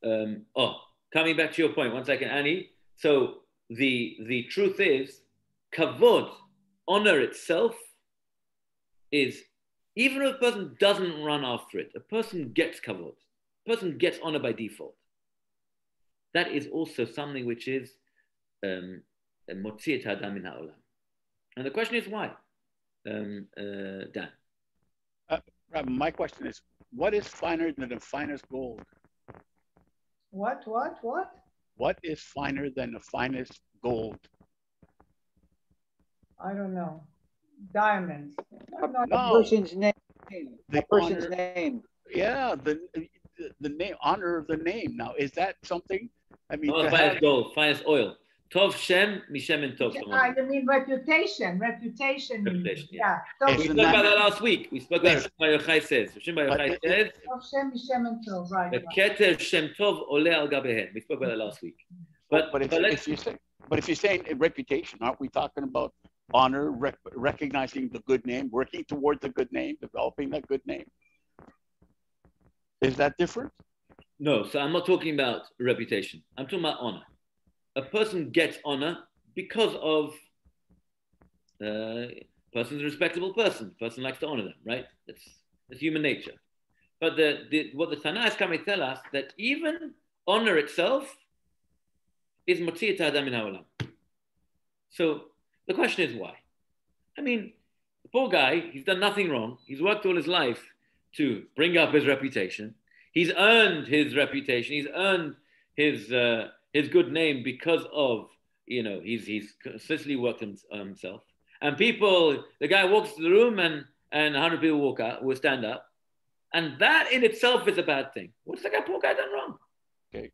Coming back to your point, one second, Annie. So the truth is, kavod, honor itself, is, even if a person doesn't run after it, a person gets kavod, a person gets honor by default. That is also something which is motzi et ha'adam min ha'olam. And the question is why? Dan. My question is, what is finer than the finest gold? What? What is finer than the finest gold? I don't know. Diamonds. A person's name. The A person's honor, name. Yeah, the name, honor of the name. Now, is that something? I mean, Finest gold, finest oil. Tov Shem, Mishem and Tov. You mean reputation? Reputation. Yeah. So we spoke about that last week. We spoke about what Shimon Bar Yochai says. Shimon Bar Yochai says, Tov Shem, Mishem and Tov, right. Keter Shem Tov ole al gabehen. We spoke about that last week. But if you're saying reputation, aren't we talking about honor, recognizing the good name, working towards the good name, developing that good name? Is that different? No, so I'm not talking about reputation. I'm talking about honor. A person gets honor because of person's a respectable person. Person likes to honor them, right? That's human nature. But what the Tanna is coming to tell us, that even honor itself is motzi et ha'adam min ha'olam. So the question is why? I mean, the poor guy, he's done nothing wrong. He's worked all his life to bring up his reputation. He's earned his reputation. He's earned his good name because of, he's consistently worked himself. And the guy walks to the room and 100 people will stand up. And that in itself is a bad thing. What's the poor guy done wrong? Okay.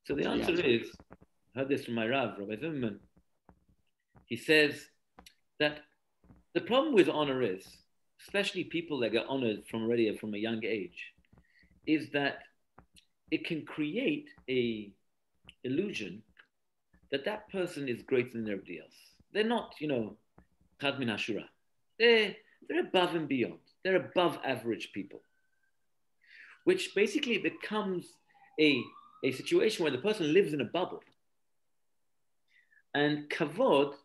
So the answer is, I heard this from my Rav, Rabbi Zimmerman. He says that the problem with honor is, especially people that get honored from a young age, is that it can create a illusion that person is greater than everybody else. They're not, Chad min Hashura. They're above and beyond. They're above average people, which basically becomes a situation where the person lives in a bubble. And kavod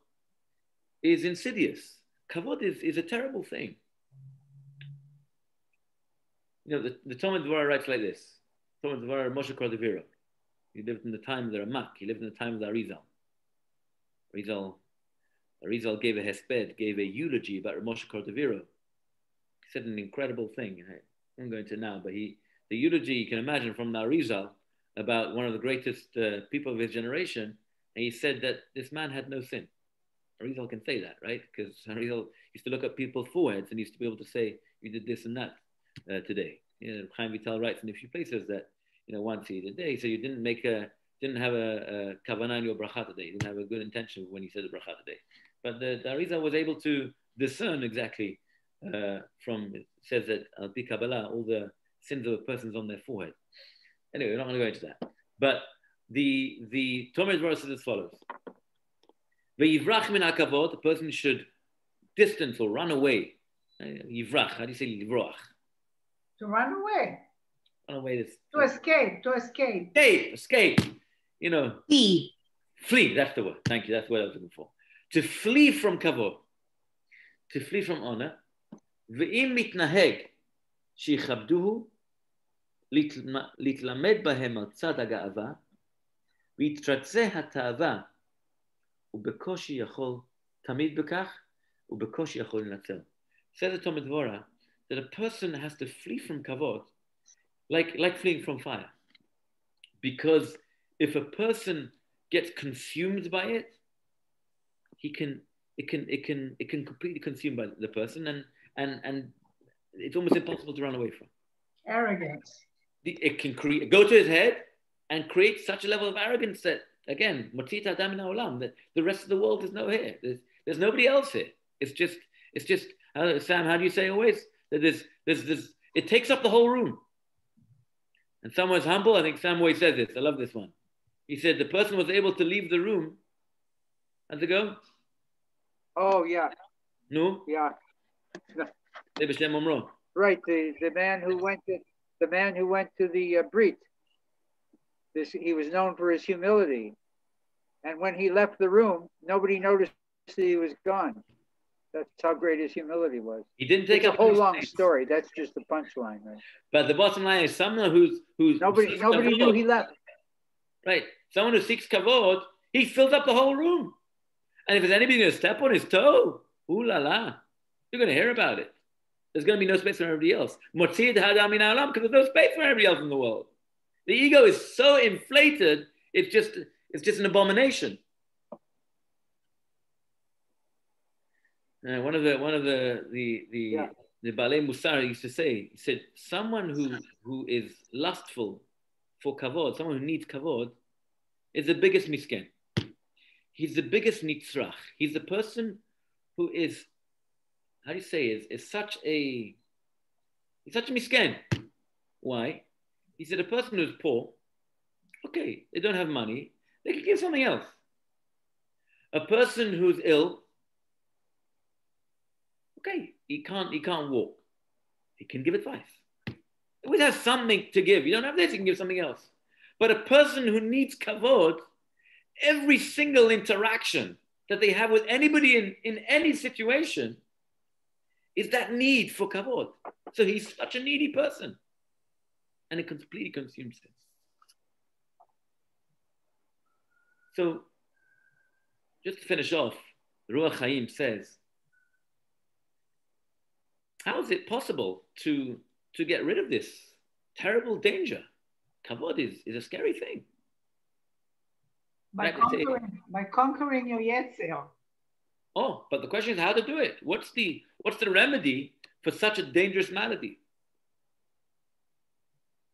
is insidious. Kavod is a terrible thing. The Talmud Dvorah writes like this. Talmud Dvorah Moshe Cordovero. He lived in the time of the Ramak. He lived in the time of the Arizal. Arizal gave a hesped, gave a eulogy about Moshe Cordovero. He said an incredible thing. I won't go into it now, but the eulogy you can imagine from the Arizal about one of the greatest people of his generation. And he said that this man had no sin. Arizal can say that, right? Because Arizal used to look at people's foreheads and used to be able to say, you did this and that today. Chaim Vital writes in a few places that, once he did a day, so you didn't have a kavanah in your bracha today. You didn't have a good intention when you said the bracha today. But the Arizal was able to discern exactly it says that al pi Kabbalah, all the sins of a person's on their forehead. Anyway, we're not going to go into that. But the Talmud verse says as follows: Ve'yivrach min hakavod, the person should distance or run away. Yivrach, how do you say livroach? To run away. Run away. To escape. Escape. Flee. That's the word. Thank you. That's what I was looking for. to flee from kavod, to flee from honor. Ve'im mitnaheg שיכבדוהו, להתלמד בהם על צד הגאווה, ויתרצה התאווה, ובקושי יכול תמיד בכך, ובקושי יכול לנצל. Says the Talmud Dvorah that a person has to flee from kavod like fleeing from fire. Because if a person gets consumed by it, it can completely consume by the person and it's almost impossible to run away from. Arrogance. It can go to his head and create such a level of arrogance that, again, that the rest of the world is no here. There's nobody else here. It's just Sam, how do you say always? That it takes up the whole room. And someone's humble, I think Sam always says this, I love this one. He said the person was able to leave the room. How'd it go? Oh, yeah. No? Yeah. Right, the man who went to the Brit. He was known for his humility, and when he left the room, nobody noticed that he was gone. That's how great his humility was. He didn't take up a whole long story. That's just the punchline, right? But the bottom line is someone who's nobody knew he left. Right, someone who seeks kavod, he fills up the whole room, and if there's anybody going to step on his toe, ooh la la, you're going to hear about it. There's going to be no space for everybody else. Because there's no space for everybody else in the world. The ego is so inflated, it's just an abomination. One of the Balei Musar used to say, he said, someone who is lustful for kavod, someone who needs kavod, is the biggest misken. He's the biggest nitzrach. He's the person who is, how do you say, is such a misken. Why? He said a person who's poor, okay, they don't have money, they can give something else. A person who's ill, okay, he can't walk. He can give advice. He always has something to give. You don't have this, you can give something else. But a person who needs kavod, every single interaction that they have with anybody in any situation is that need for kavod. So he's such a needy person. And it completely consumes him. So, just to finish off, Ruach Chaim says, how is it possible to get rid of this terrible danger? Kavod is a scary thing. By conquering your yetzer. Oh, but the question is how to do it. What's the remedy for such a dangerous malady?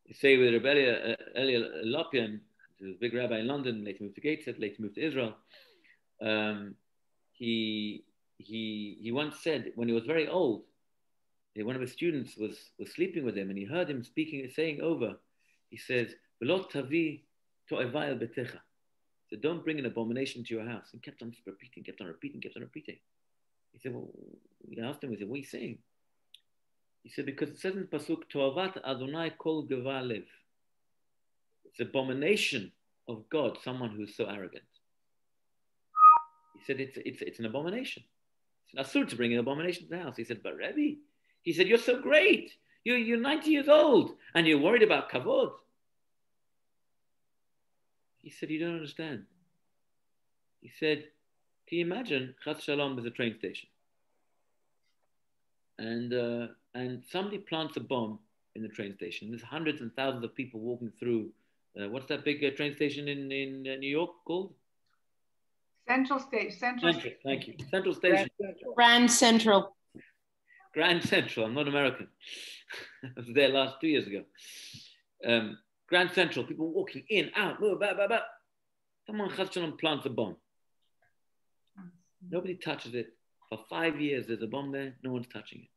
You say with Rebbe Eli Lopian, who was a big rabbi in London, later moved to Gateshead, later moved to Israel. He once said when he was very old, one of his students was sleeping with him, and he heard him saying over. He says, "V'lo tavi to'evai el betecha." So don't bring an abomination to your house. And kept on repeating. He said, well, he asked him, he said, what are you saying? He said, because it says in the Pasuk, To'avat Adonai kol geva lev. It's abomination of God, someone who's so arrogant. He said, it's an abomination. It's asur to bring an abomination to the house. He said, but Rebbe, he said, you're so great. You're 90 years old, and you're worried about kavod. He said, you don't understand. He said, can you imagine, Chas Shalom is a train station. And somebody plants a bomb in the train station. There's hundreds and thousands of people walking through. What's that big train station in New York called? Central Station. Central. Thank you. Central Station. Grand Central. Grand Central. I'm not American. I was there 2 years ago. Grand Central. People walking in, out, move, Someone Chas Shalom plants a bomb. Nobody touches it. For 5 years, there's a bomb there. No one's touching it.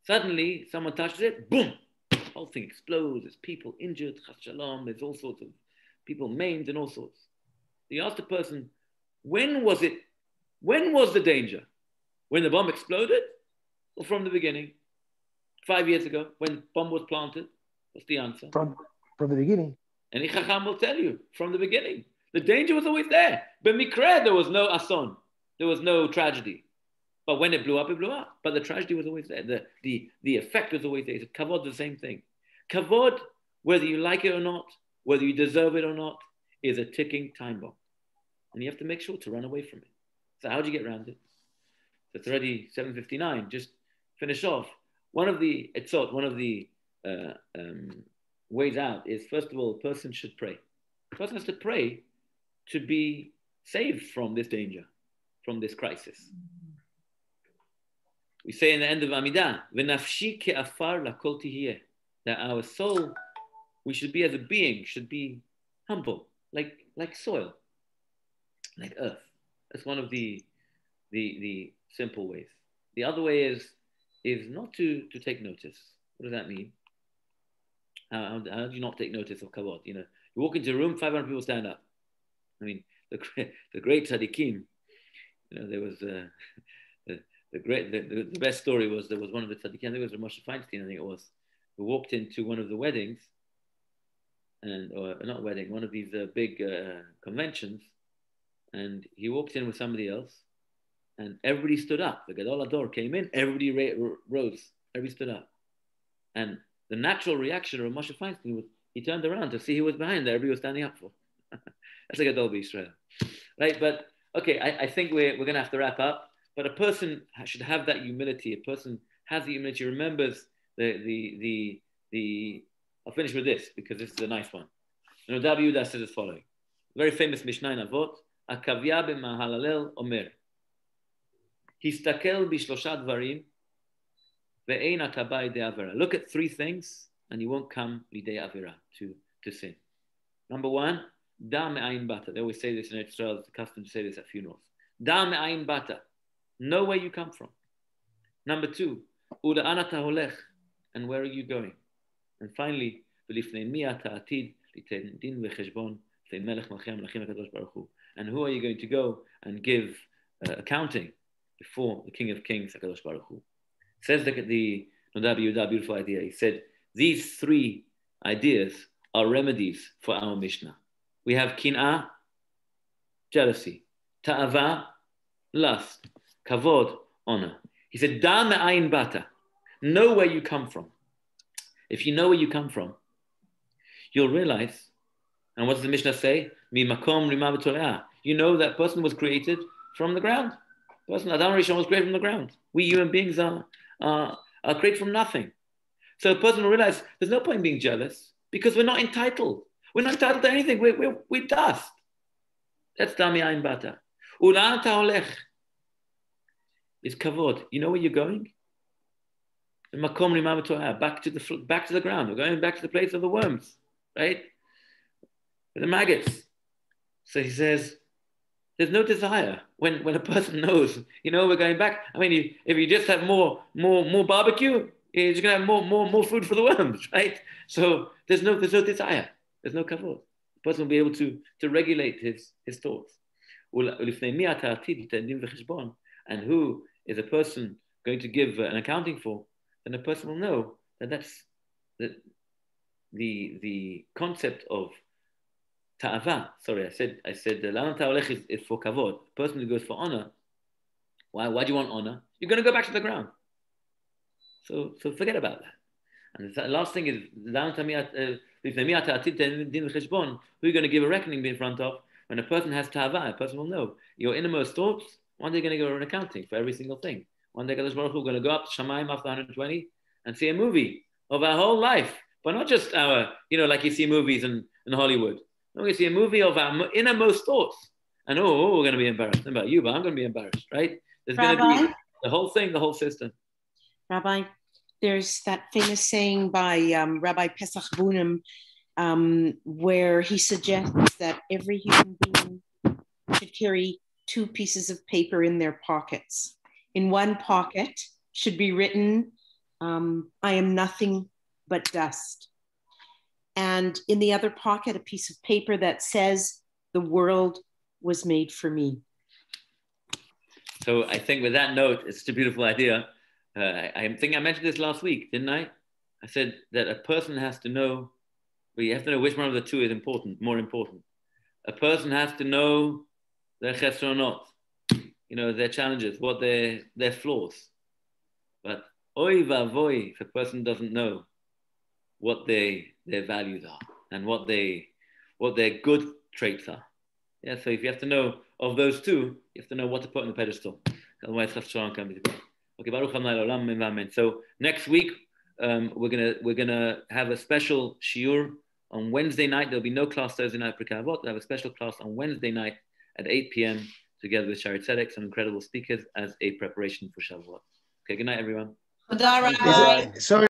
Suddenly, someone touches it. Boom! The whole thing explodes. There's people injured. Chas Shalom. There's all sorts of people maimed and all sorts. You ask the person, when was it? When was the danger? When the bomb exploded? Or from the beginning? 5 years ago, when the bomb was planted? What's the answer? From the beginning. Any Chacham will tell you, from the beginning. The danger was always there. B'mikra, there was no ason. There was no tragedy. But when it blew up, it blew up. But the tragedy was always there. The effect was always there. So kavod, the same thing. Kavod, whether you like it or not, whether you deserve it or not, is a ticking time bomb. And you have to make sure to run away from it. So how do you get around it? So it's already 7:59. Just finish off. One of the ways out is, first of all, a person should pray. A person has to pray to be saved from this danger, from this crisis. We say in the end of Amidah, "V'nafshi ke'afar lakol tihiyeh," that our soul, we should be as a being, should be humble, like soil, like earth. That's one of the simple ways. The other way is not to take notice. What does that mean? How do you not take notice of kavod? You walk into a room, 500 people stand up. I mean, the great tzaddikim. There was the best story was there was one of the tzaddikim. I think it was Moshe Feinstein. I think it was, who walked into one of the weddings, or not wedding, one of these big conventions, and he walked in with somebody else, and everybody stood up. The Gadol Ador came in, everybody rose, everybody stood up, and the natural reaction of Moshe Feinstein was he turned around to see who was behind there. Everybody was standing up for. That's like a Gadol B'Yisrael, right? But okay, I think we're going to have to wrap up. But a person should have that humility. A person has the humility, remembers the. I'll finish with this because this is a nice one. Rabbi Yehuda says as following: very famous Mishnah in Avot. Akavya b'mahalalel omer. Histakel b'shlosha dvarim ve'ein akaba idei avera. Look at three things, and you won't come lidei avera to sin. Number one, da me'ayin bata. They always say this in Israel. It's the custom to say this at funerals. Da me'ayin bata. Know where you come from. Number two, uda anata holech, and where are you going? And finally, and who are you going to go and give accounting before the King of Kings, HaKadosh Baruch Hu? Says the Rabbi Yehuda, beautiful idea. He said, these three ideas are remedies for our Mishnah. We have kin'ah, jealousy, ta'ava, lust, kavod, honor. He said, da me'ayin bata. Know where you come from. If you know where you come from, you'll realize, and what does the Mishnah say? Mi makom rima v'toleah. You know that person was created from the ground. Person Adam Rishon was created from the ground. We human beings are created from nothing. So a person will realize there's no point in being jealous because we're not entitled. We're not entitled to anything. We're dust. That's dami ayin bata. Ulan ta'olech is kavod. You know where you're going? Back to the ground. We're going back to the place of the worms, right? The maggots. So he says, there's no desire when a person knows, we're going back. I mean, if you just have more barbecue, you're just gonna have more food for the worms, right? So there's no desire. There's no kavod. The person will be able to regulate his thoughts. And who is a person going to give an accounting for? Then a person will know that's the concept of ta'ava. Sorry, I said the lana ta'olech is for kavod. A person who goes for honor. Why do you want honor? You're going to go back to the ground. So forget about that. And the last thing is who are you going to give a reckoning in front of? When a person has ta'ava, a person will know your innermost thoughts. One day you're going to give an accounting for every single thing. One day, Kadosh Baruch Hu is going to go up to Shamayim after 120 and see a movie of our whole life, but not just our, like you see movies in Hollywood. We're going to see a movie of our innermost thoughts. And we're going to be embarrassed. Not about you, but I'm going to be embarrassed, right? There's going to be the whole thing, the whole system. Rabbi, there's that famous saying by Rabbi Pesach Bunim, where he suggests that every human being should carry two pieces of paper in their pockets. In one pocket should be written, I am nothing but dust. And in the other pocket, a piece of paper that says, the world was made for me. So I think with that note, it's a beautiful idea. I think I mentioned this last week, didn't I? I said that a person has to know, you have to know which one of the two is more important. a person has to know their chesronot, their challenges, what their flaws. But oy vavoy, if a person doesn't know what their values are and what their good traits are. Yeah, so if you have to know of those two, you have to know what to put on the pedestal. Otherwise, okay, Baruch Olam, amen. So next week, we're gonna have a special shiur on Wednesday night. There'll be no class Thursday night Pirkei Avot. We'll have a special class on Wednesday night at 8 p.m. together with Shari Tzedek, some incredible speakers as a preparation for Shavuot. Okay, good night, everyone. Tודה רבה. Sorry.